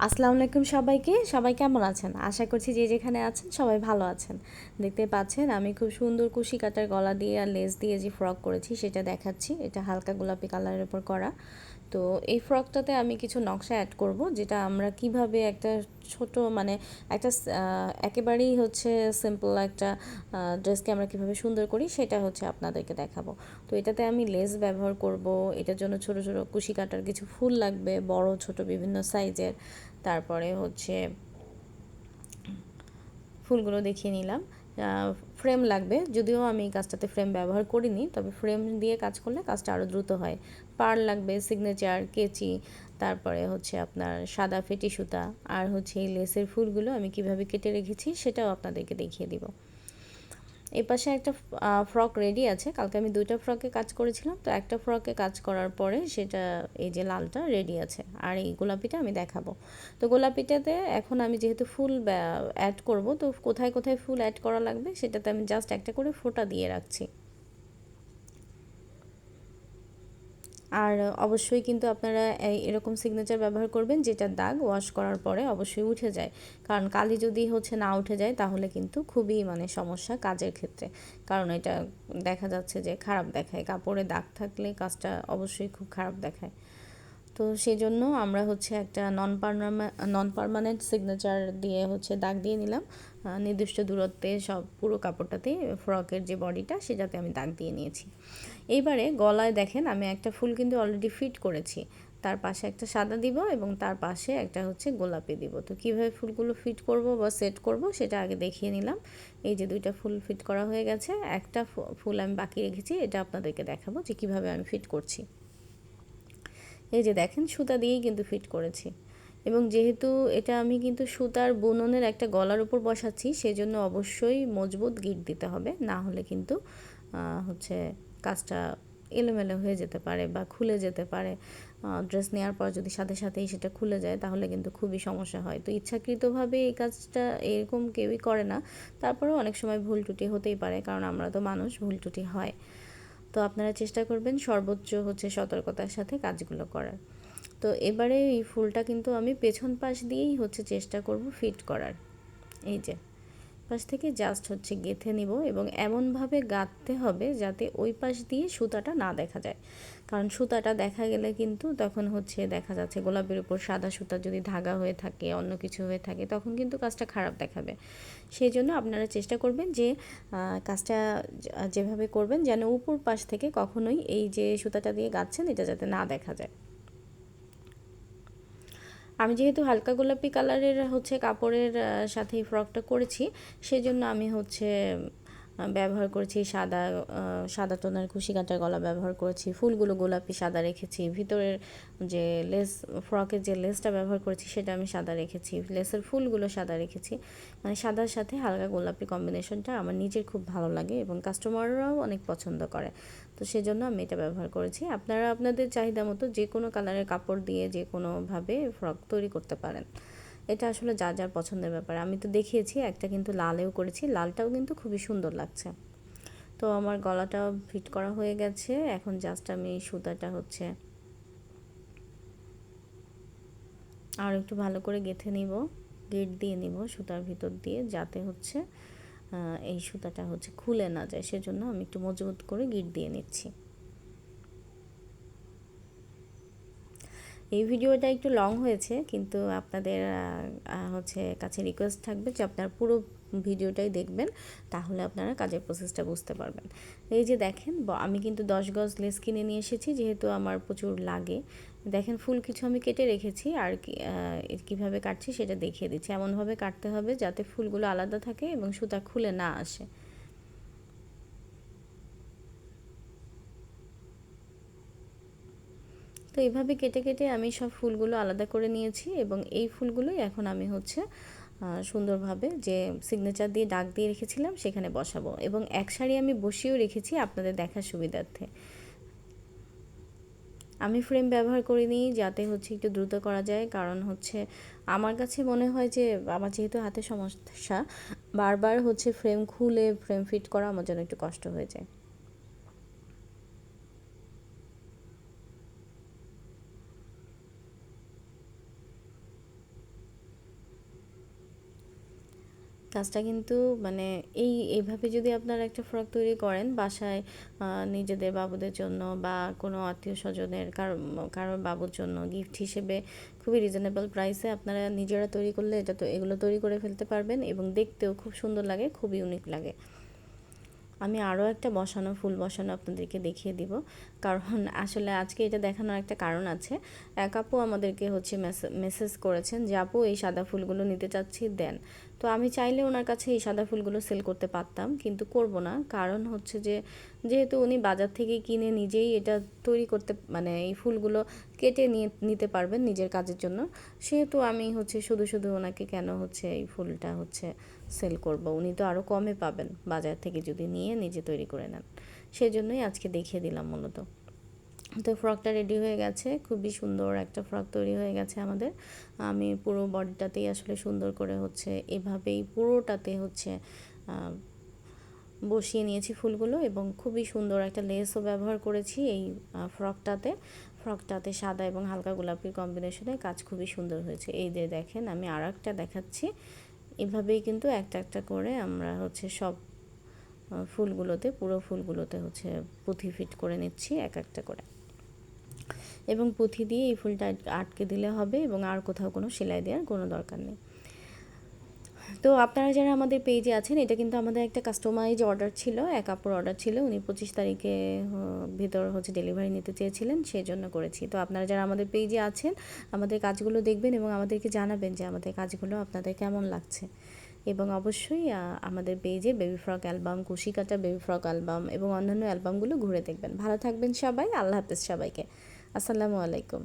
আসসালামু আলাইকুম সবাইকে। সবাই কেমন আছেন? আশা করছি যে যেখানে আছেন সবাই ভালো আছেন। দেখতে পাচ্ছেন আমি খুব সুন্দর কুশি কাটার গলা দিয়ে আর লেস দিয়ে যে ফ্রক করেছি সেটা দেখাচ্ছি। এটা হালকা গোলাপি কালারের উপর করা। তো এই ফ্রকটাতে আমি কিছু নকশা অ্যাড করব, যেটা আমরা কিভাবে একটা ছোট মানে একটা একেবারেই হচ্ছে সিম্পল একটা ড্রেসকে আমরা কিভাবে সুন্দর করি সেটা হচ্ছে আপনাদেরকে দেখাবো। তো এটাতে আমি লেস ব্যবহার করব। এটার জন্য ছোট ছোট কুশি কাটার কিছু ফুল লাগবে, বড় ছোট বিভিন্ন সাইজের। তারপরে হচ্ছে ফুলগুলো দেখিয়ে নিলাম। ফ্রেম লাগবে, যদিও আমি এই কাজটাতে ফ্রেম ব্যবহার করিনি, তবে ফ্রেম দিয়ে কাজ করলে কাজটা আরও দ্রুত হয়। পার্ল লাগবে, সিগনেচার, কেচি, তারপরে হচ্ছে আপনার সাদা ফেটি সুতা, আর হচ্ছে এই লেসের ফুলগুলো আমি কিভাবে কেটে রেখেছি সেটাও আপনাদেরকে দেখিয়ে দিব। এই পাশে একটা ফ্রক রেডি আছে। কালকে আমি দুইটা ফ্রকে কাজ করেছিলাম, তো একটা ফ্রকে কাজ করার পরে সেটা এই যে লালটা রেডি আছে, আর এই গোলাপিটা আমি দেখাবো। তো গোলাপিটাতে এখন আমি যেহেতু ফুল অ্যাড করব, তো কোথায় কোথায় ফুল অ্যাড করা লাগবে সেটাতে আমি জাস্ট একটা করে ফোঁটা দিয়ে রাখছি। আর অবশ্যই কিন্তু আপনারা এরকম সিগনেচার ব্যবহার করবেন যেটার দাগ ওয়াশ করার পরে অবশ্যই উঠে যায়, কারণ কালি যদি হচ্ছে না উঠে যায় তাহলে কিন্তু খুবই মানে সমস্যা কাজের ক্ষেত্রে, কারণ এটা দেখা যাচ্ছে যে খারাপ দেখায়, কাপড়ে দাগ থাকলে কাজটা অবশ্যই খুব খারাপ দেখায়। তো সেই জন্য আমরা হচ্ছে একটা নন পার্মানেন্ট সিগনেচার দিয়ে হচ্ছে দাগ দিয়ে নিলাম নির্দিষ্ট দূরত্বে সব পুরো কাপড়টাতে, ফ্রকের যে বডিটা সেটাতে আমি দাগ দিয়ে নিয়েছি। এইবারে গলায় দেখেন আমি একটা ফুল কিন্তু অলরেডি ফিট করেছি, তার পাশে একটা সাদা দিব এবং তার পাশে একটা হচ্ছে গোলাপি দিব। তো কীভাবে ফুলগুলো ফিট করব বা সেট করব সেটা আগে দেখিয়ে নিলাম। এই যে দুইটা ফুল ফিট করা হয়ে গেছে, একটা ফুল আমি বাকি রেখেছি, এটা আপনাদেরকে দেখাবো যে কীভাবে আমি ফিট করছি। এই যে দেখেন সুতা দিয়েই কিন্তু ফিট করেছি, এবং যেহেতু এটা আমি কিন্তু সুতার বুননের একটা গলার উপর বসাচ্ছি, সেজন্য অবশ্যই মজবুত গিঁট দিতে হবে, না হলে কিন্তু হচ্ছে কাজটা এলোমেলো হয়ে যেতে পারে বা খুলে যেতে পারে। ড্রেস নেওয়ার পর যদি সাথে সাথেই সেটা খুলে যায় তাহলে কিন্তু খুবই সমস্যা হয়। তো ইচ্ছাকৃতভাবে এই কাজটা এরকম কেউই করে না, তারপরেও অনেক সময় ভুল ত্রুটি হতেই পারে, কারণ আমরা তো মানুষ, ভুল ত্রুটি হয়। তো আপনারা চেষ্টা করবেন সর্বোচ্চ হচ্ছে সতর্কতার সাথে কাজগুলো করার। তো এবারে এই ফুলটা কিন্তু আমি পেছন পাশ দিয়েই হচ্ছে চেষ্টা করব ফিট করার। এই যে পাশ থেকে জাস্ট হচ্ছে গেঁথে নিব, এবং এমনভাবে গাঁথতে হবে যাতে ওই পাশ দিয়ে সুতাটা না দেখা যায়, কারণ সুতাটা দেখা গেলে কিন্তু তখন হচ্ছে দেখা যাচ্ছে গোলাপের উপর সাদা সুতা যদি ধাগা হয়ে থাকে, অন্য কিছু হয়ে থাকে, তখন কিন্তু কাজটা খারাপ দেখাবে। সেই জন্য আপনারা চেষ্টা করবেন যে কাজটা যেভাবে করবেন যেন উপর পাশ থেকে কখনোই এই যে সুতাটা দিয়ে গাঁথছেন এটা যাতে না দেখা যায়। আমি যেহেতু হালকা গোলাপি কালারের হচ্ছে কাপড়ের সাথে এই ফ্রকটা করেছি, সেজন্য আমি হচ্ছে ব্যবহার করেছি সাদা টোনের কুশি কাঁটার গলা ব্যবহার করেছি, ফুলগুলো গোলাপি সাদা রেখেছি, ভিতরের যে লেস, ফ্রকের যে লেসটা ব্যবহার করেছি সেটা আমি সাদা রেখেছি, লেসের ফুলগুলো সাদা রেখেছি। মানে সাদার সাথে হালকা গোলাপি কম্বিনেশনটা আমার নিজের খুব ভালো লাগে এবং কাস্টমাররাও অনেক পছন্দ করে। তো সেজন্য আমি এটা ব্যবহার করেছি। আপনারা আপনাদের চাহিদা মতো যে কোনো কালারের কাপড় দিয়ে যে কোনোভাবে ফ্রক তৈরি করতে পারেন। এটা আসলে যার যার পছন্দের ব্যাপার। আমি তো দেখিয়েছি একটা কিন্তু লালেও করেছি, লালটাও কিন্তু খুবই সুন্দর লাগছে। তো আমার গলাটাও ফিট করা হয়ে গেছে, এখন জাস্ট আমি সুতাটা হচ্ছে আর একটু ভালো করে গেঁথে নিব, গিঁট দিয়ে নিব সুতার ভিতর দিয়ে, যাতে হচ্ছে এই সুতাটা হচ্ছে খুলে না যায়, সেজন্য আমি একটু মজবুত করে গিঁট দিয়ে নিচ্ছি। এই ভিডিওটা একটু লং হয়েছে, কিন্তু আপনাদের হচ্ছে কাছে রিকোয়েস্ট থাকবে যে আপনারা পুরো ভিডিওটাই দেখবেন, তাহলে আপনারা কাজের প্রসেসটা বুঝতে পারবেন। এই যে দেখেন আমি কিন্তু 10 গজ লেস কিনে নিয়ে এসেছি, যেহেতু আমার প্রচুর লাগে। দেখেন ফুল কিছু আমি কেটে রেখেছি, আর কীভাবে কাটছি সেটা দেখিয়ে দিচ্ছি। এমনভাবে কাটতে হবে যাতে ফুলগুলো আলাদা থাকে এবং সুতা খুলে না আসে। তো এইভাবে কেটে কেটে আমি সব ফুলগুলো আলাদা করে নিয়েছি, এবং এই ফুলগুলোই এখন আমি হচ্ছে সুন্দরভাবে যে সিগনেচার দিয়ে দাগ দিয়ে রেখেছিলাম সেখানে বসাবো, এবং এক সারি আমি বসিয়েও রেখেছি আপনাদের দেখার সুবিধার্থে। আমি ফ্রেম ব্যবহার করিনি যাতে হচ্ছে একটু দ্রুত করা যায়, কারণ হচ্ছে আমার কাছে মনে হয় যে আমার যেহেতু হাতে সমস্যা, বারবার হচ্ছে ফ্রেম খুলে ফ্রেম ফিট করা আমার জন্য একটু কষ্ট হয়ে যায়। কাজটা কিন্তু মানে এইভাবে যদি আপনারা একটা ফ্রক তৈরি করেন বাসায় নিজেদের বাবুদের জন্য বা কোনো আত্মীয় স্বজনের কারোর বাবুর জন্য গিফট হিসেবে খুবই রিজনেবল প্রাইসে আপনারা নিজেরা তৈরি করলে এগুলো তৈরি করে ফেলতে পারবেন এবং দেখতেও খুব সুন্দর লাগে, খুব ইউনিক লাগে। আমি আরও একটা ফুল বসানো আপনাদেরকে দেখিয়ে দিব, কারণ আসলে আজকে এটা দেখানোর একটা কারণ আছে। এক আপু আমাদেরকে হচ্ছে মেসেজ করেছেন যে আপু এই সাদা ফুলগুলো নিতে চাচ্ছি দেন। তো আমি চাইলে ওনার কাছে এই সাদা ফুলগুলো সেল করতে পারতাম, কিন্তু করব না। কারণ হচ্ছে যে যেহেতু উনি বাজার থেকে কিনে নিজেই এটা তৈরি করতে মানে এই ফুলগুলো কেটে নিতে পারবেন নিজের কাজের জন্য, সেহেতু আমি হচ্ছে শুধু শুধু ওনাকে কেন হচ্ছে এই ফুলটা হচ্ছে সেল করব। উনি তো আরও কমে পাবেন বাজার থেকে যদি নিয়ে নিজে তৈরি করে নেন। সেজন্যই আজকে দেখিয়ে দিলাম মূলত। তো ফ্রকটা রেডি হয়ে গেছে, খুবই সুন্দর একটা ফ্রক তৈরি হয়ে গেছে আমাদের। আমি পুরো বডিটাতেই আসলে সুন্দর করে হচ্ছে এভাবেই পুরোটাতে হচ্ছে বসিয়ে নিয়েছি ফুলগুলো, এবং খুবই সুন্দর একটা লেসও ব্যবহার করেছি এই ফ্রকটাতে সাদা এবং হালকা গোলাপির কম্বিনেশনে কাজ খুবই সুন্দর হয়েছে। এই যে দেখেন, আমি আর একটা দেখাচ্ছি। এভাবেই কিন্তু একটা একটা করে আমরা হচ্ছে সব পুরো ফুলগুলোতে হচ্ছে পুঁথি ফিট করে নিচ্ছি এক একটা করে, এবং পুঁথি দিয়ে এই ফুলটা আটকে দিলে হবে এবং আর কোথাও কোনো সেলাই দেওয়ার কোনো দরকার নেই। তো আপনারা যারা আমাদের পেজে আছেন, এটা কিন্তু আমাদের একটা কাস্টমাইজ অর্ডার ছিল, এক আপুর অর্ডার ছিল, উনি 25 তারিখে ভিতর হচ্ছে ডেলিভারি নিতে চেয়েছিলেন, সেই জন্য করেছি। তো আপনারা যারা আমাদের পেজে আছেন আমাদের কাজগুলো দেখবেন এবং আমাদেরকে জানাবেন যে আমাদের কাজগুলো আপনাদের কেমন লাগছে। এবং অবশ্যই আমাদের পেজে বেবি ফ্রক অ্যালবাম, কুশি কাটা বেবি ফ্রক অ্যালবাম এবং অন্যান্য অ্যালবামগুলো ঘুরে দেখবেন। ভালো থাকবেন সবাই, আল্লাহ হাফেজ সবাইকে, আসসালামু আলাইকুম।